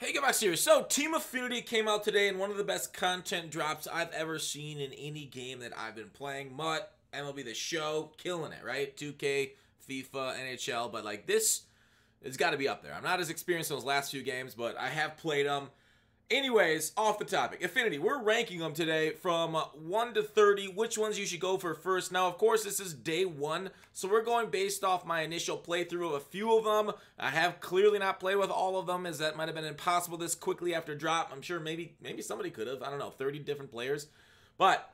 Hey guys, here. So, Team Affinity came out today, and one of the best content drops I've ever seen in any game that I've been playing. MUT, MLB The Show, killing it, right? 2K, FIFA, NHL, but like this, it's got to be up there. I'm not as experienced in those last few games, but I have played them. Anyways, off the topic. Affinity, we're ranking them today from 1 to 30, which ones you should go for first. Now, of course, this is day 1, so we're going based off my initial playthrough of a few of them. I have clearly not played with all of them, as that might have been impossible this quickly after drop. I'm sure maybe somebody could have. I don't know, 30 different players. But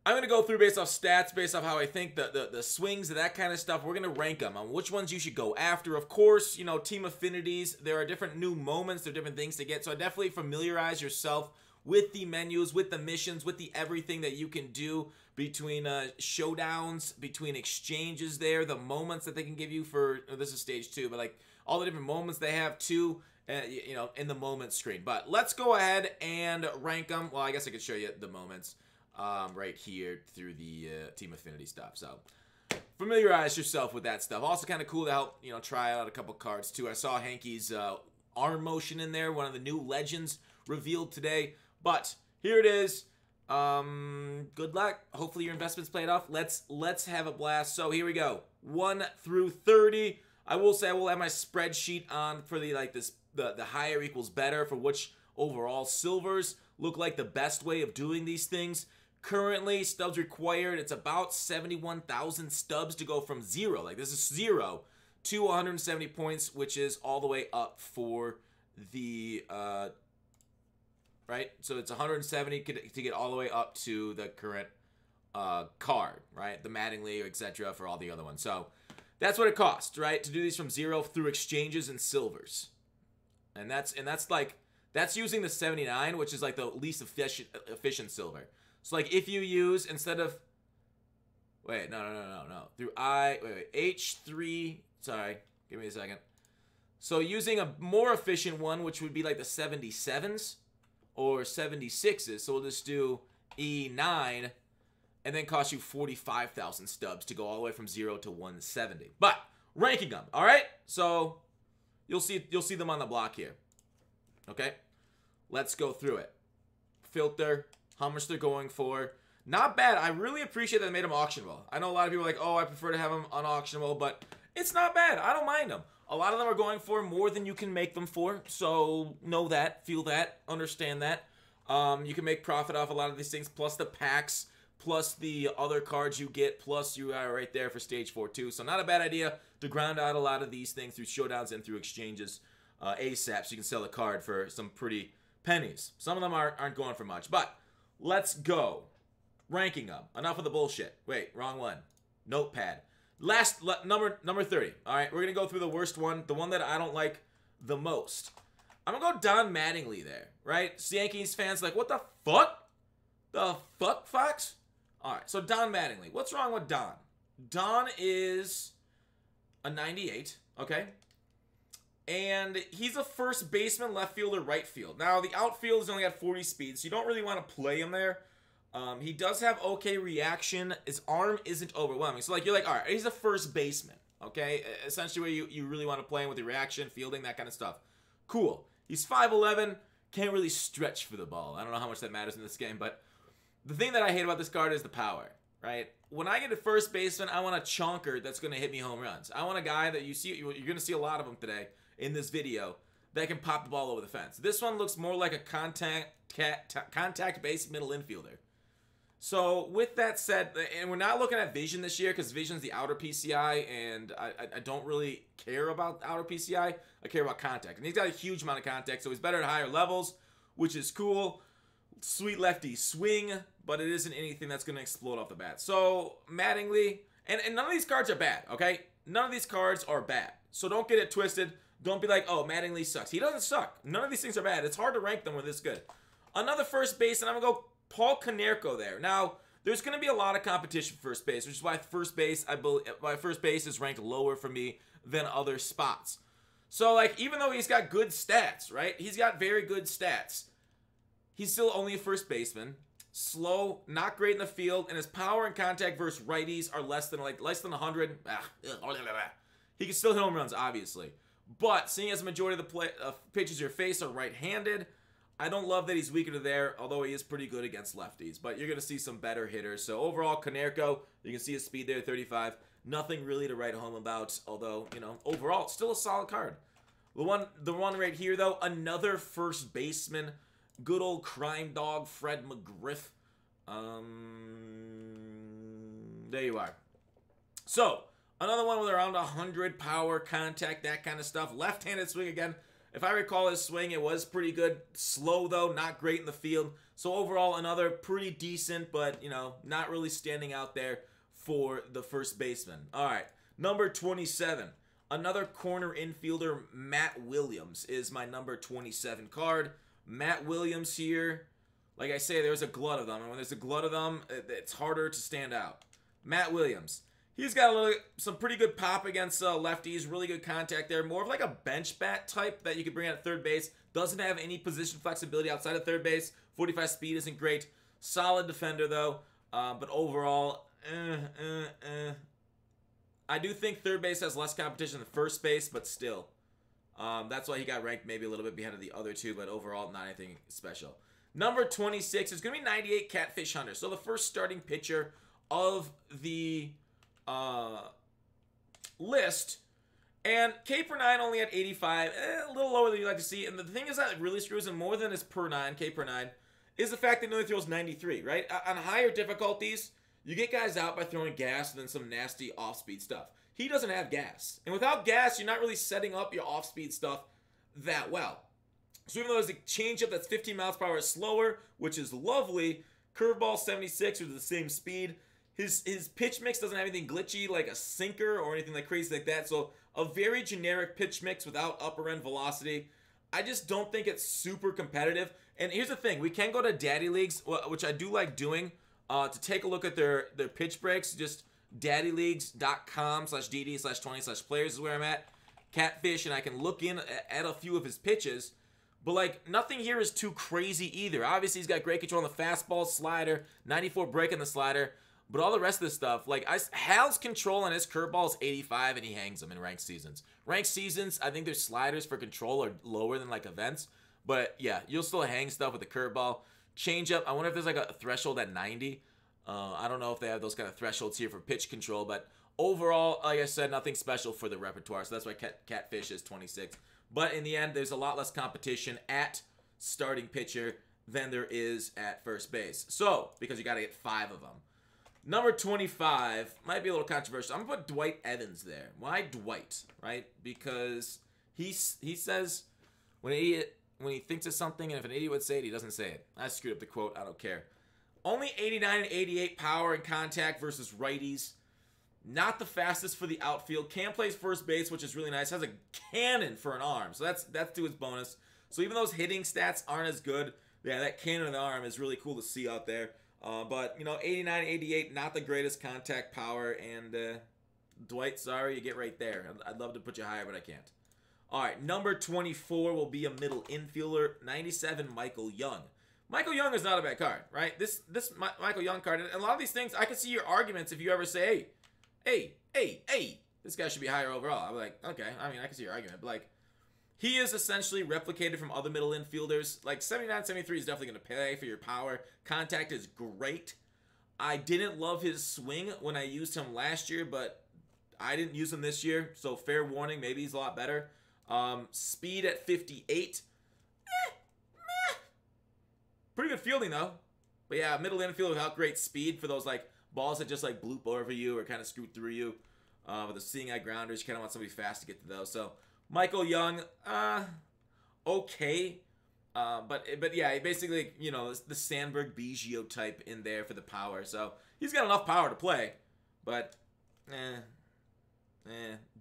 I'm going to go through based off stats, based off how I think the swings and that kind of stuff. We're going to rank them on which ones you should go after. Of course, you know, Team Affinities, there are different new moments, there are different things to get. So definitely familiarize yourself with the menus, with the missions, with the everything that you can do between showdowns, between exchanges there, the moments that they can give you for, this is stage 2, but like all the different moments they have too, you know, in the moment screen. But let's go ahead and rank them. Well, I guess I could show you the moments. Right here through the Team Affinity stuff. So familiarize yourself with that stuff. Also kind of cool to help, you know, try out a couple cards too. I saw Hanky's arm motion in there, one of the new legends revealed today. But here it is. Good luck. Hopefully your investments played off. Let's have a blast. So here we go. 1 through 30. I will say I will have my spreadsheet on for the the higher equals better for which overall silvers look like the best way of doing these things. Currently, stubs required, it's about 71,000 stubs to go from 0. Like, this is 0 to 170 points, which is all the way up for the, right? So it's 170 to get all the way up to the current card, right? The Mattingly, etc. for all the other ones. So that's what it costs, right? To do these from 0 through exchanges and silvers. And that's using the 79, which is like the least efficient silver. So like if you use, instead of, wait, no. Through H3, sorry, give me a second. So using a more efficient one, which would be like the 77s or 76s. So we'll just do E9 and then cost you 45,000 stubs to go all the way from 0 to 170. But ranking them, all right? So you'll see them on the block here. Okay? Let's go through it. Filter, how much they're going for. Not bad. I really appreciate that they made them auctionable. I know a lot of people are like, oh, I prefer to have them unauctionable, but it's not bad. I don't mind them. A lot of them are going for more than you can make them for, so know that, feel that, understand that. You can make profit off a lot of these things, plus the packs, plus the other cards you get, plus you are right there for stage 4 too. So not a bad idea to ground out a lot of these things through showdowns and through exchanges ASAP, so you can sell a card for some pretty pennies. Some of them aren't going for much, but let's go. Ranking them. Enough of the bullshit. Wait, wrong one. Notepad. Last, number 30. All right, we're going to go through the worst one, the one that I don't like the most. I'm going to go Don Mattingly there, right? Yankees fans like, what the fuck? The fuck, Fox? All right, so Don Mattingly. What's wrong with Don? Don is a 98, okay? And he's a first baseman, left field, or right field. Now, the outfield has only got 40 speed, so you don't really want to play him there. He does have okay reaction. His arm isn't overwhelming. So, like, you're like, all right, he's a first baseman, okay? Essentially where you really want to play him with the reaction, fielding, that kind of stuff. Cool. He's 5'11", can't really stretch for the ball. I don't know how much that matters in this game, but the thing that I hate about this card is the power, right? When I get a first baseman, I want a chonker that's going to hit me home runs. I want a guy that you're going to see a lot of them today in this video that can pop the ball over the fence. This one looks more like a contact-based middle infielder. So with that said, and we're not looking at vision this year because vision's the outer PCI, and I don't really care about outer PCI. I care about contact. And he's got a huge amount of contact, so he's better at higher levels, which is cool. Sweet lefty swing, but it isn't anything that's going to explode off the bat. So Mattingly, and none of these cards are bad, okay? None of these cards are bad. So don't get it twisted. Don't be like, oh, Mattingly sucks. He doesn't suck. None of these things are bad. It's hard to rank them when this good. Another first base, and I'm going to go Paul Konerko there. Now, there's going to be a lot of competition for first base, which is why first base is ranked lower for me than other spots. So, like, even though he's got good stats, right? He's got very good stats. He's still only a first baseman. Slow, not great in the field, and his power and contact versus righties are less than 100. He can still hit home runs, obviously. But seeing as the majority of the pitches your face are right-handed, I don't love that he's weaker to there, although he is pretty good against lefties. But you're going to see some better hitters. So overall, Konerko, you can see his speed there, 35. Nothing really to write home about, although, you know, overall, still a solid card. The one right here, though, another first baseman. Good old crime dog, Fred McGriff. There you are. So, another one with around 100 power, contact, that kind of stuff. Left-handed swing again. If I recall his swing, it was pretty good. Slow, though, not great in the field. So, overall, another pretty decent, but, you know, not really standing out there for the first baseman. All right, number 27. Another corner infielder, Matt Williams, is my number 27 card. Matt Williams here. Like I say, there's a glut of them. And when there's a glut of them, it's harder to stand out. Matt Williams. He's got some pretty good pop against lefties. Really good contact there. More of like a bench bat type that you could bring out at third base. Doesn't have any position flexibility outside of third base. 45 speed isn't great. Solid defender, though. But overall, I do think third base has less competition than first base, but still. That's why he got ranked maybe a little bit behind of the other two, but overall, not anything special. Number 26 is going to be 98 Catfish Hunter. So the first starting pitcher of the list. And K per 9 only at 85, a little lower than you like to see. And the thing is that really screws him more than his per 9, K per 9, is the fact that he only throws 93, right? On higher difficulties, you get guys out by throwing gas and then some nasty off-speed stuff. He doesn't have gas. And without gas, you're not really setting up your off-speed stuff that well. So even though there's a changeup that's 15 miles per hour slower, which is lovely, curveball 76 with the same speed, his pitch mix doesn't have anything glitchy like a sinker or anything like crazy like that. So a very generic pitch mix without upper end velocity. I just don't think it's super competitive. And here's the thing. We can go to Daddy Leagues, which I do like doing, to take a look at their pitch breaks. Just daddyleagues.com/dd/20/players is where I'm at. Catfish, and I can look in at a few of his pitches. But, like, nothing here is too crazy either. Obviously, he's got great control on the fastball, slider, 94 break on the slider. But all the rest of this stuff, like, Hal's control on his curveball is 85, and he hangs them in ranked seasons. Ranked seasons, I think their sliders for control are lower than, like, events. But, yeah, you'll still hang stuff with the curveball. Changeup, I wonder if there's, like, a threshold at 90. I don't know if they have those kind of thresholds here for pitch control. But overall, like I said, nothing special for the repertoire. So that's why Catfish is 26. But in the end, there's a lot less competition at starting pitcher than there is at first base. So, because you got to get 5 of them. Number 25 might be a little controversial. I'm going to put Dwight Evans there. Why Dwight, right? Because he says when he thinks of something, and if an idiot would say it, he doesn't say it. I screwed up the quote. I don't care. Only 89 and 88 power and contact versus righties. Not the fastest for the outfield. Can play first base, which is really nice. Has a cannon for an arm, so that's to his bonus. So even though his hitting stats aren't as good, yeah, that cannon in the arm is really cool to see out there. But, you know, 89, 88, not the greatest contact power. And Dwight, sorry, you get right there. I'd love to put you higher, but I can't. All right, number 24 will be a middle infielder. 97, Michael Young. Michael Young is not a bad card, right? This Michael Young card, and a lot of these things, I can see your arguments if you ever say, hey, this guy should be higher overall. I'm like, okay, I mean, I can see your argument, but like, he is essentially replicated from other middle infielders. Like 79, 73 is definitely going to pay for your power. Contact is great. I didn't love his swing when I used him last year, but I didn't use him this year, so fair warning, maybe he's a lot better. Speed at 58. Pretty good fielding, though. But yeah, middle infield without great speed for those like balls that just like bloop over you or kind of scoot through you. With the seeing eye grounders, you kind of want somebody fast to get to those. So Michael Young, okay. But yeah, basically, you know, the Sandberg Biggio type in there for the power. So he's got enough power to play, but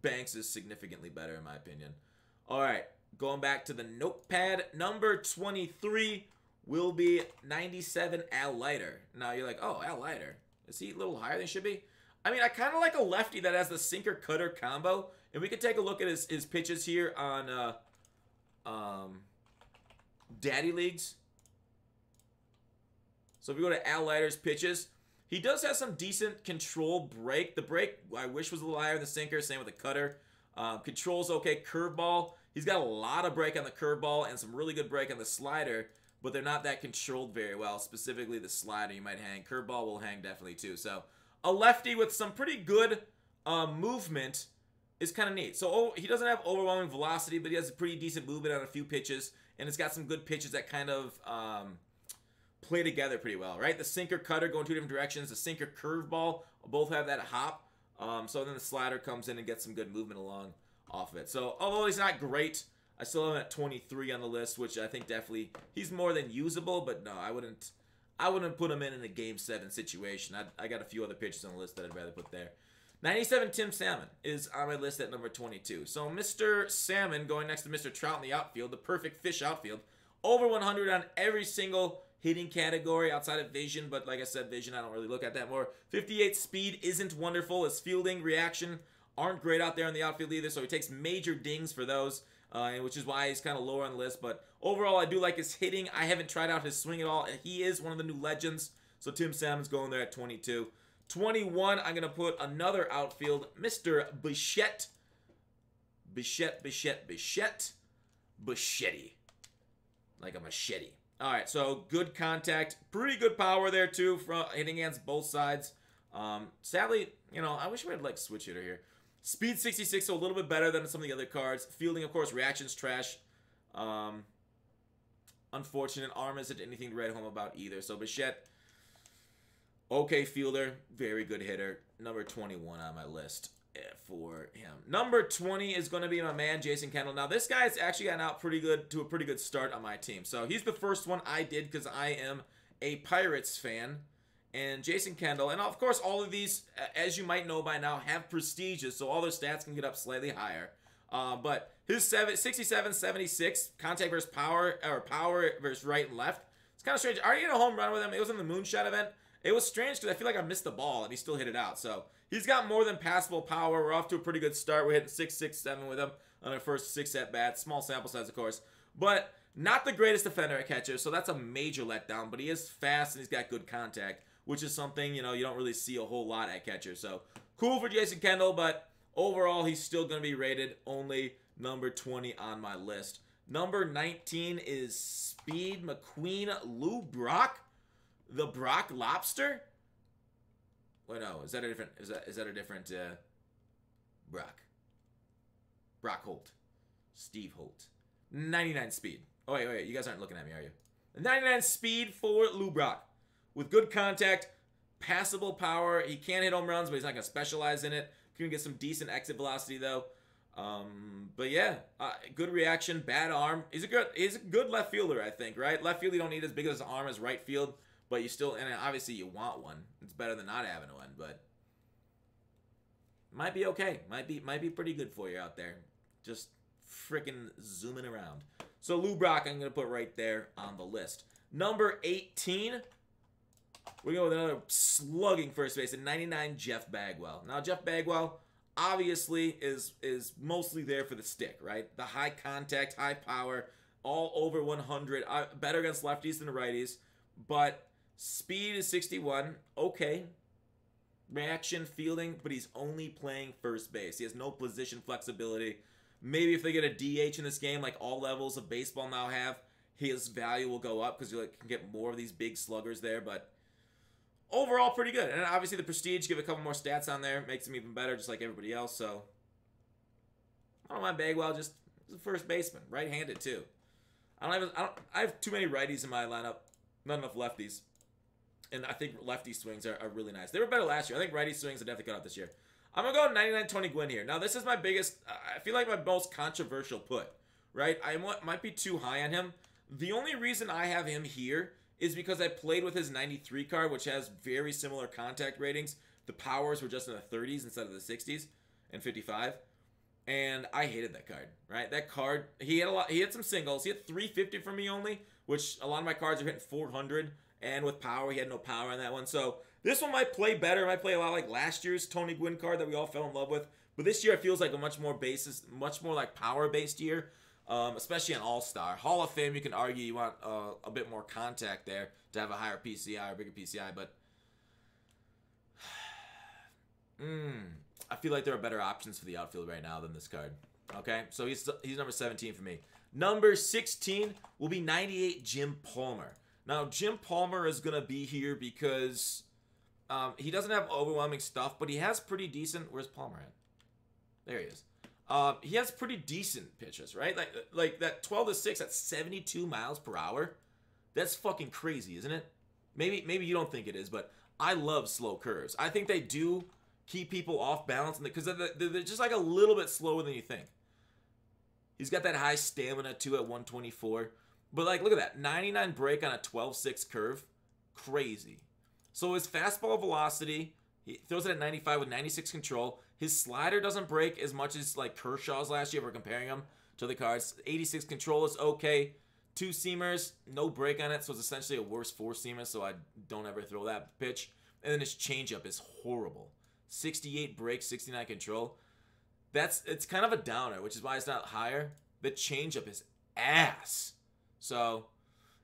Banks is significantly better in my opinion. All right, going back to the notepad, number 23 will be 97 Al Leiter. Now you're like, oh, Al Leiter, is he a little higher than he should be? I mean, I kind of like a lefty that has the sinker cutter combo, and we can take a look at his pitches here on Daddy Leagues. So if we go to Al Leiter's pitches, he does have some decent control break. The break I wish was a little higher than the sinker. Same with the cutter. Controls okay. Curveball, he's got a lot of break on the curveball and some really good break on the slider, but they're not that controlled very well. Specifically the slider you might hang. Curveball will hang definitely too. So a lefty with some pretty good movement is kind of neat. So he doesn't have overwhelming velocity, but he has a pretty decent movement on a few pitches, and it's got some good pitches that kind of play together pretty well, right? The sinker cutter going two different directions. The sinker curveball both have that hop. So then the slider comes in and gets some good movement along off of it. So although he's not great, I still have him at 23 on the list, which I think definitely he's more than usable. But no, I wouldn't put him in a Game 7 situation. I got a few other pitchers on the list that I'd rather put there. 97 Tim Salmon is on my list at number 22. So Mr. Salmon going next to Mr. Trout in the outfield, the perfect fish outfield. Over 100 on every single hitting category outside of vision, but like I said, vision, I don't really look at that more. 58 speed isn't wonderful. His fielding, reaction aren't great out there in the outfield either, so he takes major dings for those, which is why he's kind of lower on the list. But overall, I do like his hitting. I haven't tried out his swing at all, and he is one of the new legends, so Tim Salmon's going there at 22. 21, I'm going to put another outfield, Mr. Bichette. Bichetti. Like a machete. All right, so good contact. Pretty good power there, too, from hitting against both sides. Sadly, you know, I wish we had, like, switch hitter here. Speed 66, so a little bit better than some of the other cards. Fielding, of course, reaction's trash. Unfortunate. Arm isn't anything to write home about either. So Bichette, okay fielder, very good hitter. Number 21 on my list for him. Number 20 is going to be my man, Jason Kendall. Now, this guy's actually gotten out to a pretty good start on my team. So he's the first one I did because I am a Pirates fan. And Jason Kendall, and of course all of these, as you might know by now, have prestiges, so all their stats can get up slightly higher. But his 67, 76, contact versus power, or power versus right and left. It's kind of strange. I already hit a home run with him. It was in the moonshot event. It was strange because I feel like I missed the ball, and he still hit it out. So he's got more than passable power. We're off to a pretty good start. We're hitting 6.67 with him on our first 6 at-bats. Small sample size, of course. But not the greatest defender at catcher, so that's a major letdown. But he is fast, and he's got good contact, which is something, you know, you don't really see a whole lot at catcher. So cool for Jason Kendall, but overall, he's still going to be rated only number 20 on my list. Number 19 is Speed McQueen Lou Brock. The Brock Lobster? Wait, no, is that a different, is that a different, Brock? Brock Holt. Steve Holt. 99 speed. Oh, wait, you guys aren't looking at me, are you? 99 speed for Lou Brock. With good contact, passable power. He can hit home runs, but he's not going to specialize in it. Can get some decent exit velocity, though. But yeah, good reaction, bad arm. He's a good left fielder, I think, right? Left field, you don't need as big as an arm as right field, but you still, and obviously you want one. It's better than not having one, but might be okay. Might be pretty good for you out there. Just freaking zooming around. So Lou Brock, I'm going to put right there on the list. Number 18, we're going with another slugging first base at 99, Jeff Bagwell. Now, Jeff Bagwell obviously is mostly there for the stick, right? The high contact, high power, all over 100. Better against lefties than righties, but speed is 61. Okay. Reaction, fielding, but he's only playing first base. He has no position flexibility. Maybe if they get a DH in this game, like all levels of baseball now have, his value will go up because you can get more of these big sluggers there, but overall, pretty good. And obviously the prestige, give a couple more stats on there, makes him even better, just like everybody else. So I don't mind Bagwell, just a first baseman, right-handed too. I have too many righties in my lineup, not enough lefties. And I think lefty swings are really nice. They were better last year. I think righty swings are definitely cut out this year. I'm going to go 99 Tony Gwynn here. Now, this is my biggest, I feel like my most controversial put, right? I might be too high on him. The only reason I have him here is because I played with his 93 card, which has very similar contact ratings. The powers were just in the 30s instead of the 60s and 55. And I hated that card, right? That card, he had some singles. He had 350 for me only, which a lot of my cards are hitting 400. And with power, he had no power on that one. So this one might play better. It might play a lot like last year's Tony Gwynn card that we all fell in love with. But this year it feels like a much more like power-based year. Especially an All-Star. Hall of Fame, you can argue you want a bit more contact there to have a higher PCI or bigger PCI, but I feel like there are better options for the outfield right now than this card. Okay, so he's number 17 for me. Number 16 will be 98 Jim Palmer. Now, Jim Palmer is going to be here because he doesn't have overwhelming stuff, but he has pretty decent... Where's Palmer at? There he is. He has pretty decent pitches, right? Like that 12-6 at 72 miles per hour. That's fucking crazy, isn't it? Maybe you don't think it is, but I love slow curves. I think they do keep people off balance because they're just like a little bit slower than you think. He's got that high stamina too at 124. But like, look at that. 99 break on a 12-6 curve. Crazy. So his fastball velocity, he throws it at 95 with 96 control. His slider doesn't break as much as like Kershaw's last year. We're comparing him to the cards. 86 control is okay. 2-seamers, no break on it, so it's essentially a worse 4-seamer, so I don't ever throw that pitch. And then his changeup is horrible. 68 break, 69 control. It's kind of a downer, which is why it's not higher. The changeup is ass. So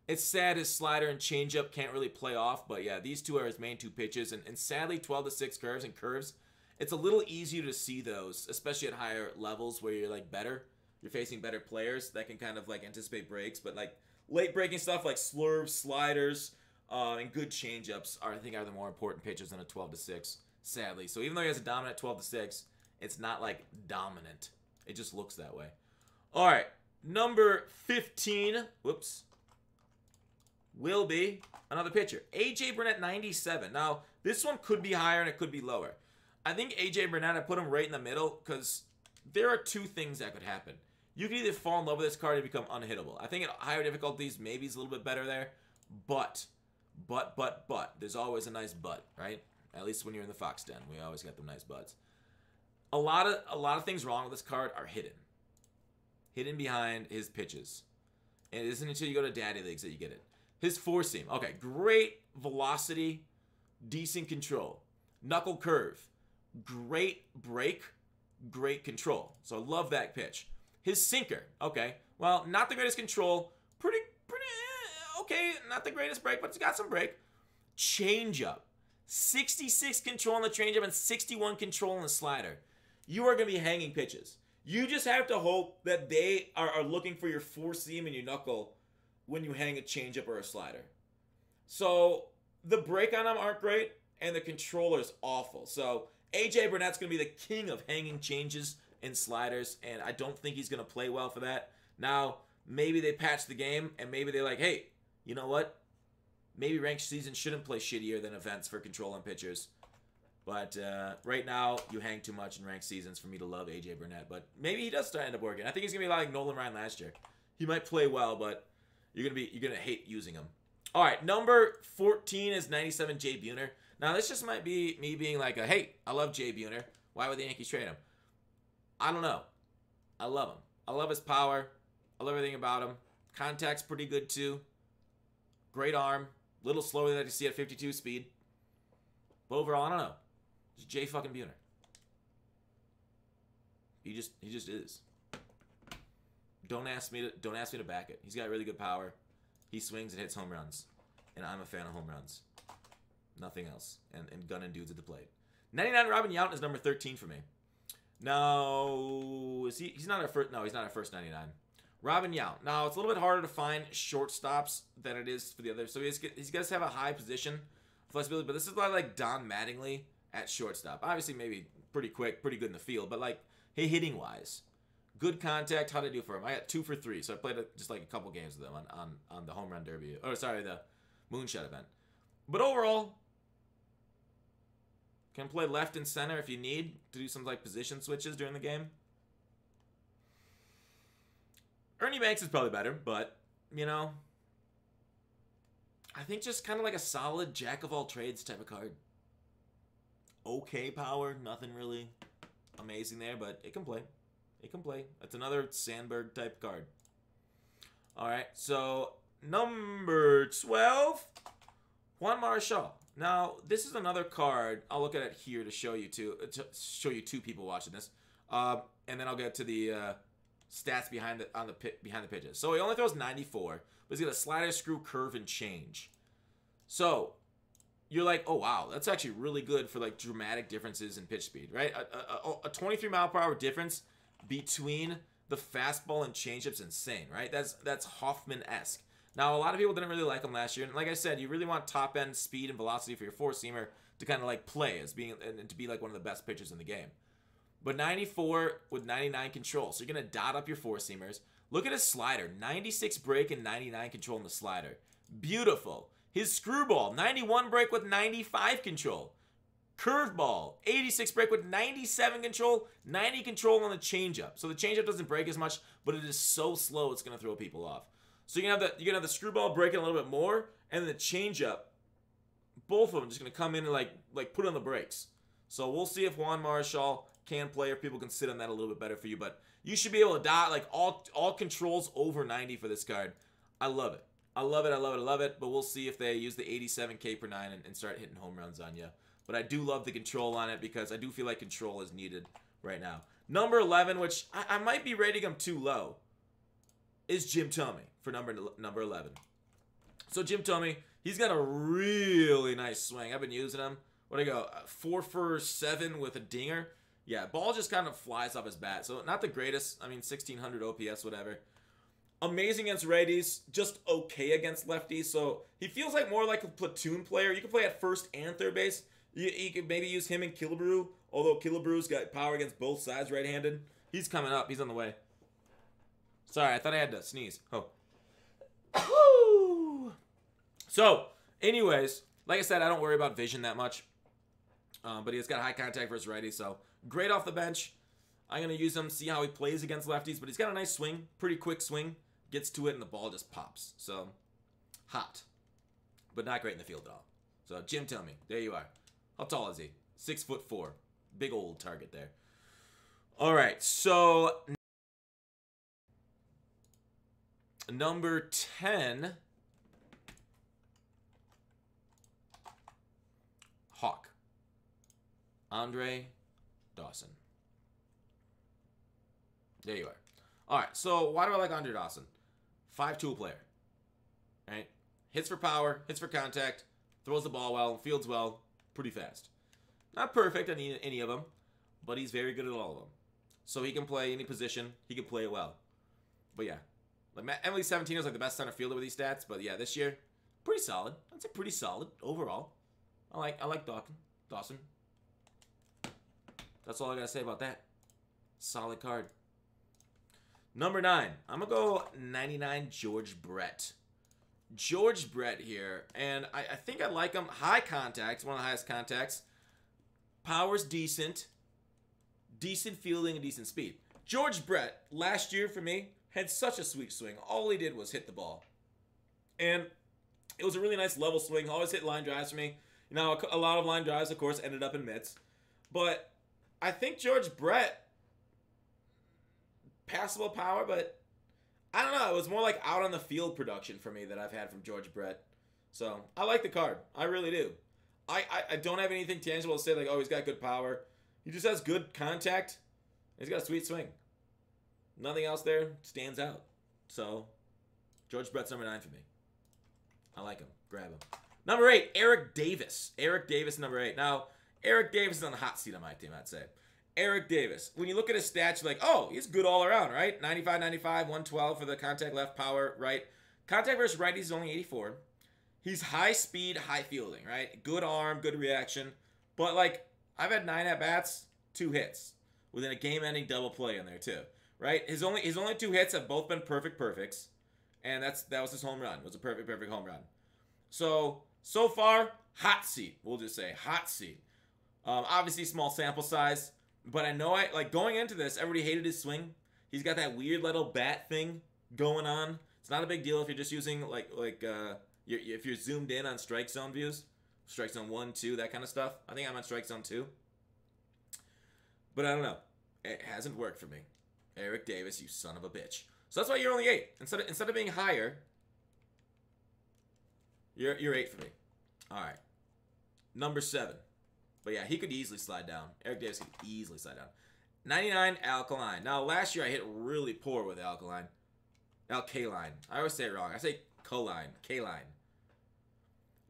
it's sad his slider and changeup can't really play off, but yeah, these two are his main two pitches. And sadly, 12-6 curves and curves, it's a little easier to see those, especially at higher levels where you're like better. You're facing better players that can kind of like anticipate breaks, but like late breaking stuff like slurves, sliders, and good changeups I think are the more important pitches than a 12-6, sadly. So even though he has a dominant 12-6, it's not like dominant. It just looks that way. All right, number 15, whoops, will be another pitcher. AJ Burnett, 97. Now, this one could be higher and it could be lower. I think AJ Burnett, I put him right in the middle because there are two things that could happen. You can either fall in love with this card and become unhittable. I think at higher difficulties, maybe it's a little bit better there. But, there's always a nice but, right? At least when you're in the Fox Den, we always got them nice buts. A lot of things wrong with this card are hidden behind his pitches. And it isn't until you go to Daddy Leagues that you get it. His 4-seam, okay, great velocity, decent control, knuckle curve, great break, great control. So I love that pitch. His sinker, okay, well, not the greatest control, pretty okay, not the greatest break, but it's got some break. Changeup, 66 control on the changeup and 61 control on the slider. You are going to be hanging pitches. You just have to hope that they are looking for your 4-seam and your knuckle when you hang a changeup or a slider. So the break on them aren't great, and the controller is awful. So AJ Burnett's going to be the king of hanging changes and sliders, and I don't think he's going to play well for that. Now, maybe they patch the game, and maybe they're like, hey, you know what? Maybe ranked season shouldn't play shittier than events for controlling pitchers. But right now, you hang too much in ranked seasons for me to love AJ Burnett. But maybe he does end up working. I think he's going to be like Nolan Ryan last year. He might play well, but you're gonna hate using him. All right, number 14 is 97 Jay Buhner. Now, this just might be me being like, hey, I love Jay Buhner. Why would the Yankees trade him? I don't know. I love him. I love his power. I love everything about him. Contact's pretty good, too. Great arm. Little slower than I see at 52 speed. But overall, I don't know. It's Jay fucking Buhner. He just is. Don't ask me to back it. He's got really good power. He swings and hits home runs. And I'm a fan of home runs. Nothing else. And gunning dudes at the plate. 99 Robin Yount is number 13 for me. No, he's not our first. No, he's not our first 99. Robin Yount. Now it's a little bit harder to find shortstops than it is for the others. So he's got to have a high position flexibility. But this is like Don Mattingly at shortstop. Obviously, maybe pretty quick, pretty good in the field. But like, hey, hitting wise, good contact. How'd I do for him? I got 2 for 3. So I played just like a couple games with him on the home run derby. Or sorry, the moonshot event. But overall, can play left and center if you need to do some like position switches during the game. Ernie Banks is probably better, but, you know, I think just kind of like a solid jack-of-all-trades type of card. Okay power, nothing really amazing there, but it can play. It can play. It's another Sandberg type card. All right, so number 12, Juan Marshall. Now, this is another card. I'll look at it here to show you two people watching this, and then I'll get to the stats behind the pitches. So he only throws 94, but he's got a slider, screw, curve, and change. So you're like, oh wow, that's actually really good for like dramatic differences in pitch speed, right? A 23 mile per hour difference between the fastball and changeup's insane, right? That's Hoffman-esque. Now, a lot of people didn't really like him last year, and like I said, you really want top end speed and velocity for your four-seamer to kind of like play as being and to be like one of the best pitchers in the game. But 94 with 99 control, so you're gonna dot up your four-seamers. Look at his slider, 96 break and 99 control in the slider, beautiful. His screwball, 91 break with 95 control. Curveball, 86 break with 97 control, 90 control on the changeup. So the changeup doesn't break as much, but it is so slow it's gonna throw people off. So you're gonna have the screwball breaking a little bit more, and the changeup, both of them just gonna come in and like put on the brakes. So we'll see if Juan Marshall can play, or people can sit on that a little bit better for you. But you should be able to dot like all controls over 90 for this card. I love it. I love it, I love it, I love it, but we'll see if they use the 87 K per 9 and start hitting home runs on you. But I do love the control on it because I do feel like control is needed right now. Number 11, which I might be rating him too low, is Jim Thome for number 11. So Jim Thome, he's got a really nice swing. I've been using him. What do I go? 4 for 7 with a dinger. Yeah, ball just kind of flies off his bat. So not the greatest. I mean, 1600 OPS, whatever. Amazing against righties, just okay against lefties. So he feels like more like a platoon player. You can play at first and third base. You could maybe use him and Killebrew, although Killebrew's got power against both sides right-handed. He's coming up. He's on the way. Sorry, I thought I had to sneeze. Oh. So, anyways, like I said, I don't worry about vision that much. But he's got high contact versus righty, so great off the bench. I'm going to use him, see how he plays against lefties. But he's got a nice swing, pretty quick swing. Gets to it, and the ball just pops. So, hot. But not great in the field at all. So, Jim Thome, there you are. How tall is he? 6'4". Big old target there. All right, so number 10, Hawk, Andre Dawson. There you are. All right, so why do I like Andre Dawson? 5-tool player, right? Hits for power, hits for contact, throws the ball well, fields well, pretty fast. Not perfect on any of them, but he's very good at all of them. So he can play any position. He can play it well. But yeah, like Emily 17 is like the best center fielder with these stats. But yeah, this year, pretty solid. I'd say pretty solid overall. I like Dawson. That's all I gotta say about that. Solid card. Number 9, I'm gonna go 99 George Brett. George Brett here, and I think I like him. High contact, one of the highest contacts. Power's decent. Decent fielding and decent speed. George Brett, last year for me, had such a sweet swing. All he did was hit the ball. And it was a really nice level swing. Always hit line drives for me. You know, a lot of line drives, of course, ended up in mitts. But I think George Brett, passable power, but I don't know. It was more like out on the field production for me that I've had from George Brett. So I like the card. I really do. I don't have anything tangible to say like, oh, he's got good power. He just has good contact. He's got a sweet swing. Nothing else there stands out. So George Brett's number 9 for me. I like him. Grab him. Number 8, Eric Davis. Eric Davis, number 8. Now, Eric Davis is on the hot seat on my team, I'd say. Eric Davis. When you look at his stats, you're like, oh, he's good all around, right? 95, 95, 112 for the contact left, power right. Contact versus righties is only 84. He's high speed, high fielding, right? Good arm, good reaction. But, like, I've had 9 at-bats, 2 hits. Within a game-ending double play in there, too. Right? His only 2 hits have both been perfects. And that was his home run. It was a perfect home run. So far, hot seat. We'll just say hot seat. Obviously, small sample size. But I know, like, going into this, everybody hated his swing. He's got that weird little bat thing going on. It's not a big deal if you're just using, if you're zoomed in on strike zone views. Strike zone 1, 2, that kind of stuff. I think I'm on strike zone 2. But I don't know. It hasn't worked for me. Eric Davis, you son of a bitch. So that's why you're only 8. Instead of being higher, you're 8 for me. All right. Number 7. But yeah, he could easily slide down. Eric Davis could easily slide down. 99 Alkaline. Now, last year I hit really poor with Alkaline. Alkaline. I always say it wrong. I say Kaline. Kaline.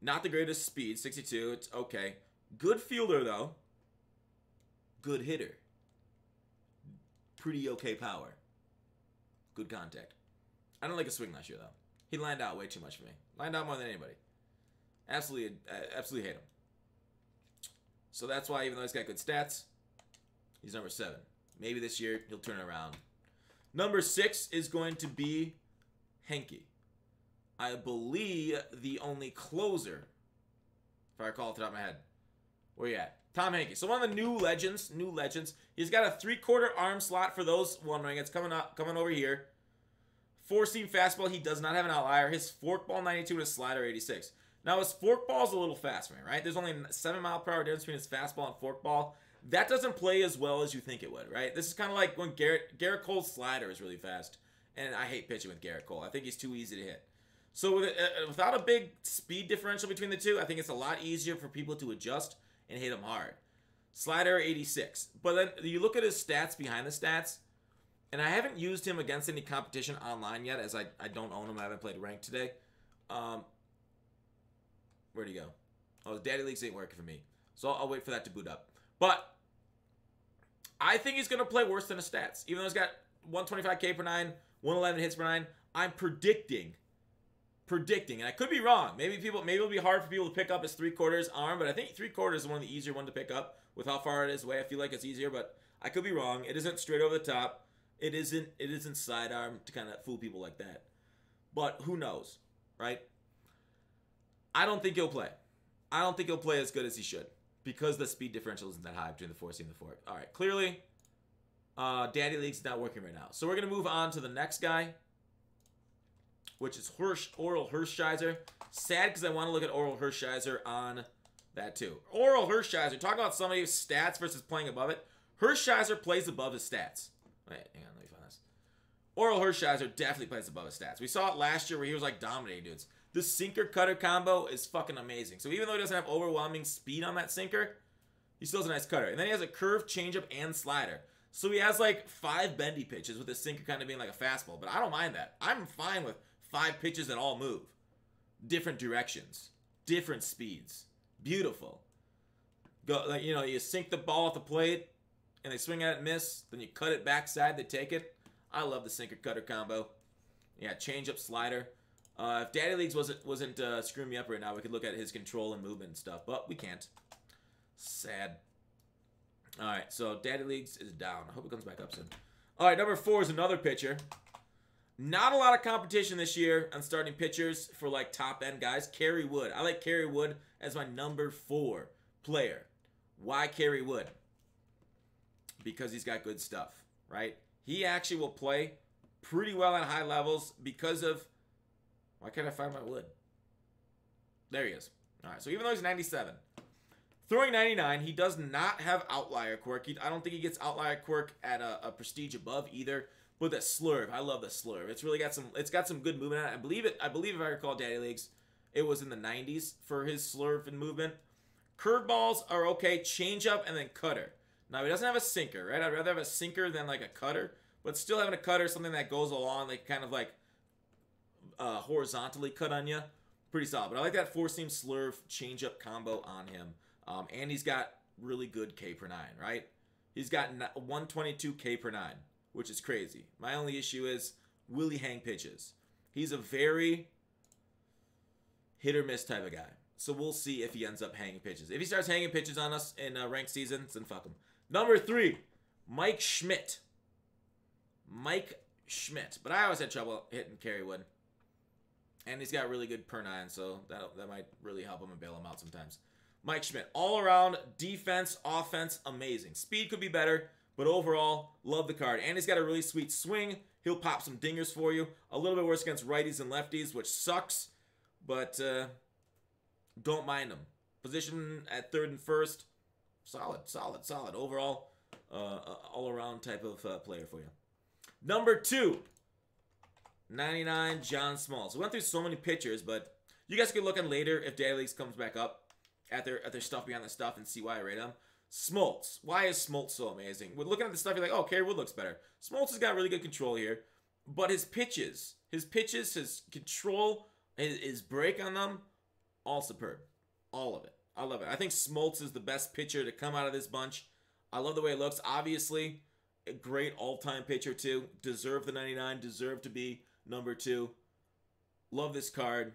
Not the greatest speed, 62. It's okay. Good fielder, though. Good hitter. Pretty okay power. Good contact. I don't like his swing last year, though. He lined out way too much for me. Lined out more than anybody. Absolutely hate him. So that's why, even though he's got good stats, he's number 7. Maybe this year he'll turn it around. Number 6 is going to be Hanky. I believe the only closer, if I recall off the top of my head. Where you at? Tom Hanky. So one of the new legends. He's got a 3/4 arm slot for those wondering. It's coming over here. 4-seam fastball. He does not have an outlier. His forkball 92 and his slider 86. Now his forkball is a little fast for me, right? There's only 7 mile/hour difference between his fastball and forkball. That doesn't play as well as you think it would, right? This is kind of like when Garrett Cole's slider is really fast, and I hate pitching with Garrett Cole. I think he's too easy to hit. So without a big speed differential between the two, I think it's a lot easier for people to adjust and hit him hard. Slider 86. But then you look at his stats behind the stats, and I haven't used him against any competition online yet, as I don't own him. I haven't played ranked today. Where'd he go? Oh, the Daddy Leagues ain't working for me. So I'll wait for that to boot up. But I think he's going to play worse than his stats. Even though he's got 125 K per 9, 111 hits per 9, I'm predicting, and I could be wrong. Maybe it'll be hard for people to pick up his 3/4 arm, but I think 3/4 is one of the easier one to pick up with how far it is away. I feel like it's easier, but I could be wrong. It isn't straight over the top. It isn't sidearm to kind of fool people like that. But who knows, right? I don't think he'll play. I don't think he'll play as good as he should because the speed differential isn't that high between the 4-seam and the fork. All right, clearly, Daddy League's not working right now. So we're going to move on to the next guy, which is Oral Hershiser. Sad because I want to look at Oral Hershiser on that too. Oral Hershiser, talk about somebody's stats versus playing above it. Hershiser plays above his stats. Wait, hang on, let me find this. Oral Hershiser definitely plays above his stats. We saw it last year where he was like dominating dudes. The sinker-cutter combo is fucking amazing. So even though he doesn't have overwhelming speed on that sinker, he still has a nice cutter. And then he has a curve, changeup, and slider. So he has like 5 bendy pitches with his sinker kind of being like a fastball. But I don't mind that. I'm fine with 5 pitches that all move. Different directions. Different speeds. Beautiful. Go, like, you know, you sink the ball at the plate, and they swing at it and miss. Then you cut it backside, they take it. I love the sinker-cutter combo. Yeah, changeup, slider. If Daddy Leagues wasn't screwing me up right now, we could look at his control and movement and stuff, but we can't. Sad. All right, so Daddy Leagues is down. I hope it comes back up soon. All right, number 4 is another pitcher. Not a lot of competition this year on starting pitchers for like top-end guys. Kerry Wood. I like Kerry Wood as my number 4 player. Why Kerry Wood? Because he's got good stuff, right? He actually will play pretty well at high levels because of... Why can't I find my wood? There he is. All right, so even though he's 97, throwing 99, he does not have outlier quirk. I don't think he gets outlier quirk at a prestige above either. But that slurve, I love the slurve. It's really got some good movement on it. I believe if I recall Daddy Leagues, it was in the 90s for his slurve and movement. Curveballs are okay, changeup, and then cutter. Now, he doesn't have a sinker, right? I'd rather have a sinker than like a cutter. But still having a cutter, something that goes along, like kind of like horizontally cut on you, pretty solid. But I like that 4-seam slurve changeup combo on him. And he's got really good K per 9, right? He's got 122 K per 9, which is crazy. My only issue is, will he hang pitches? He's a very hit or miss type of guy. So we'll see if he ends up hanging pitches. If he starts hanging pitches on us in ranked seasons, then fuck him. Number 3, Mike Schmidt. Mike Schmidt. But I always had trouble hitting Kerry Wood. And he's got really good per 9, so that might really help him and bail him out sometimes. Mike Schmidt. All around, defense, offense, amazing. Speed could be better, but overall, love the card. And he's got a really sweet swing. He'll pop some dingers for you. A little bit worse against righties and lefties, which sucks, but don't mind him. Position at 3rd and 1st, solid. Overall, all-around type of player for you. Number 2. 99, John Smoltz. We went through so many pitchers, but you guys can look in later if Daddy Leagues comes back up at their stuff behind the stuff and see why I rate him. Smoltz. Why is Smoltz so amazing? We're looking at the stuff, you're like, oh, Kerry Wood looks better. Smoltz has got really good control here, but his pitches, his control, his break on them, all superb. All of it. I love it. I think Smoltz is the best pitcher to come out of this bunch. I love the way it looks. Obviously, a great all-time pitcher, too. Deserved the 99. Deserved to be number 2. Love this card.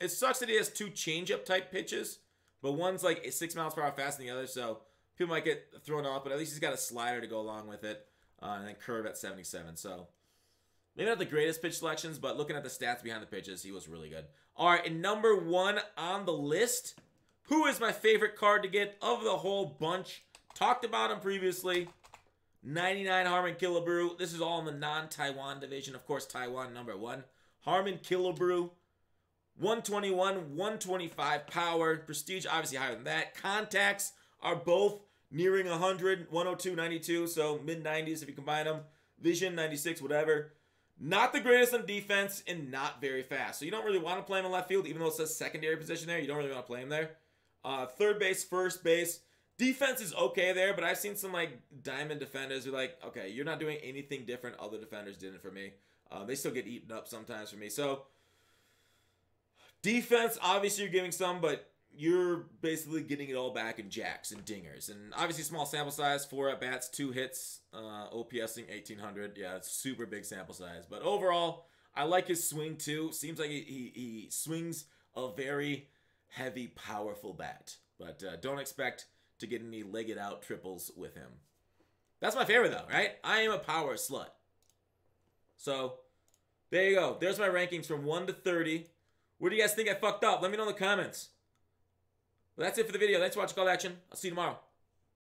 It sucks that he has 2 change-up type pitches, but one's like 6 miles per hour faster than the other, so people might get thrown off, but at least he's got a slider to go along with it, and then curve at 77. So maybe not the greatest pitch selections, but looking at the stats behind the pitches, he was really good. All right, and number 1 on the list, who is my favorite card to get of the whole bunch? Talked about him previously. 99 Harmon Killebrew. This is all in the non-Taiwan division. Of course, Taiwan number 1. Harmon Killebrew. 121, 125 power. Prestige, obviously higher than that. Contacts are both nearing 100. 102, 92, so mid-90s if you combine them. Vision, 96, whatever. Not the greatest on defense and not very fast. So you don't really want to play him in left field, even though it says secondary position there. You don't really want to play him there. Third base, first base. Defense is okay there, but I've seen some like diamond defenders who are like, okay, you're not doing anything different. Other defenders didn't for me. They still get eaten up sometimes for me. So defense, obviously you're giving some, but you're basically getting it all back in jacks and dingers. And obviously small sample size, 4 at-bats, 2 hits, OPSing 1,800. Yeah, it's super big sample size. But overall, I like his swing too. Seems like he swings a very heavy, powerful bat. But don't expect to get any legged out triples with him. That's my favorite though, right? I am a power slut. So there you go. There's my rankings from 1 to 30. Where do you guys think I fucked up? Let me know in the comments. Well, that's it for the video. Thanks for watching Call to Action. I'll see you tomorrow.